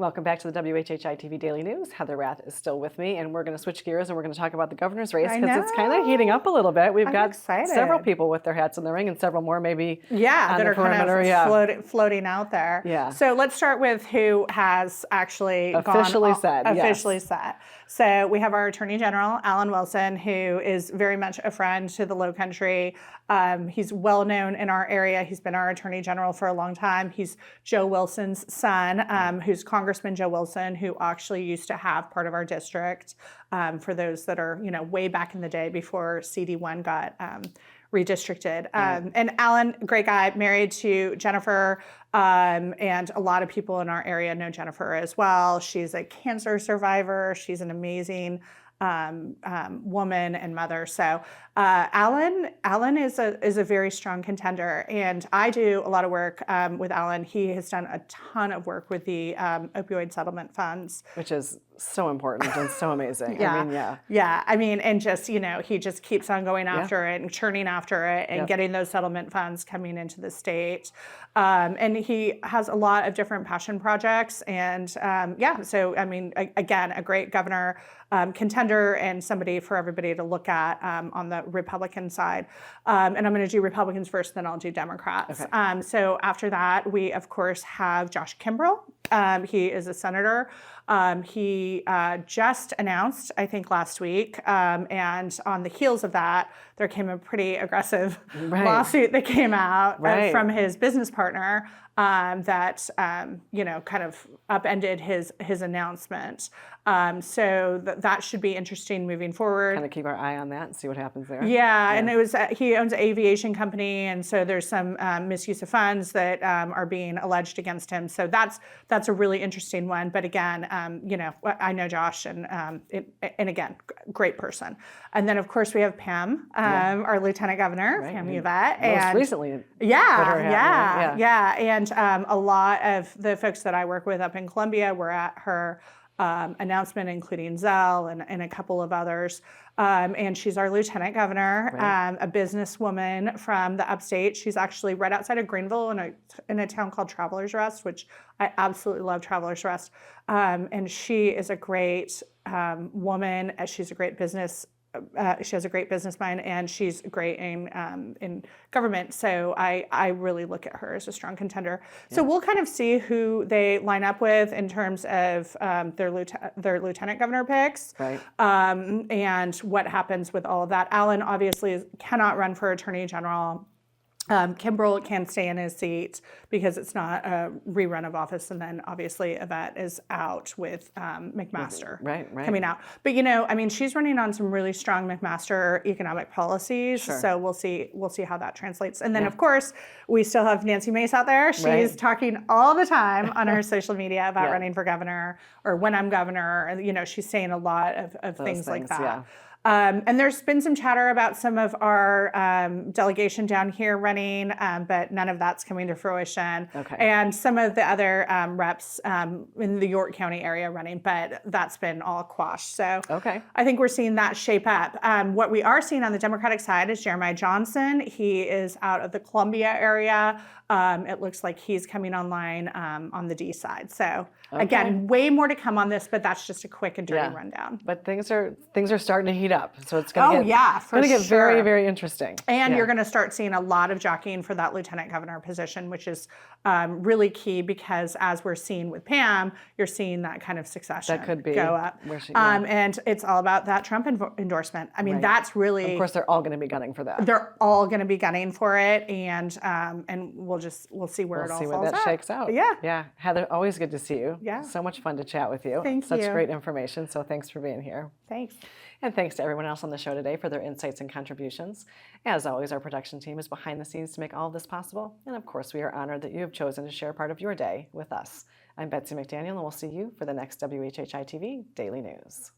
Welcome back to the WHHI-TV Daily News. Heather Rath is still with me, and we're going to switch gears and we're going to talk about the governor's race because it's kind of heating up a little bit. We've got several people with their hats in the ring and several more maybe that are perimeter, kind of floating out there. Yeah. So let's start with who has actually officially set. So we have our Attorney General, Alan Wilson, who is very much a friend to the Lowcountry. He's well known in our area. He's been our Attorney General for a long time. He's Joe Wilson's son, who's Congressman Joe Wilson, who actually used to have part of our district. For those that are, way back in the day before CD1 got redistricted. And Alan, great guy, married to Jennifer, and a lot of people in our area know Jennifer as well. She's a cancer survivor. She's an amazing woman and mother. So Alan is a very strong contender, and I do a lot of work with Alan. He has done a ton of work with the opioid settlement funds, which is so important and so amazing. And just he just keeps on going after it and churning after it and getting those settlement funds coming into the state. And he has a lot of different passion projects, and so again, a great governor contender and somebody for everybody to look at on the Republican side. And I'm going to do Republicans first, then I'll do Democrats. Okay. So after that, we of course have Josh Kimbrell. He is a senator. He just announced, I think last week, and on the heels of that, there came a pretty aggressive lawsuit that came out from his business partner that kind of upended his announcement. So that should be interesting moving forward. Kind of keep our eye on that and see what happens there. Yeah. And it was he owns an aviation company, and so there's some misuse of funds that are being alleged against him. So that's a really interesting one. But again, I know Josh, and again, great person. And then of course we have Pam, our Lieutenant Governor, Pam Yvette, most recently. And a lot of the folks that I work with up in Columbia were at her announcement, including Zell and a couple of others. And she's our Lieutenant Governor, a businesswoman from the upstate. She's actually right outside of Greenville in a town called Travelers Rest, which I absolutely love Travelers Rest. And she is a great woman. She's a great she has a great business mind, and she's great in government. So I really look at her as a strong contender. Yeah. So we'll kind of see who they line up with in terms of their lieutenant governor picks, and what happens with all of that. Alan obviously cannot run for Attorney General. Kimbrell can stay in his seat because it's not a rerun of office, and then obviously Yvette is out with McMaster coming out. But she's running on some really strong McMaster economic policies, so we'll see how that translates. And then of course we still have Nancy Mace out there. She's talking all the time on her social media about running for governor, or when I'm governor. She's saying a lot of things like that. Yeah. And there's been some chatter about some of our delegation down here running, but none of that's coming to fruition. Okay. And some of the other reps in the York County area running, but that's been all quashed. So I think we're seeing that shape up. What we are seeing on the Democratic side is Jeremiah Johnson. He is out of the Columbia area. It looks like he's coming online on the D side. So again, way more to come on this, but that's just a quick and dirty rundown. But things are starting to heat up, so it's going to get very, very interesting. And you're going to start seeing a lot of jockeying for that lieutenant governor position, which is really key, because as we're seeing with Pam, you're seeing that kind of succession go up. And it's all about that Trump endorsement. That's really, of course, they're all going to be gunning for that. They're all going to be gunning for it, and we'll see where it all falls out. We'll see where that shakes out. Yeah. Heather, always good to see you. Yeah. So much fun to chat with you. Thank you. Such great information. So thanks for being here. Thanks. And thanks to everyone else on the show today for their insights and contributions. As always, our production team is behind the scenes to make all of this possible. And of course, we are honored that you have chosen to share part of your day with us. I'm Betsy McDaniel, and we'll see you for the next WHHI-TV Daily News.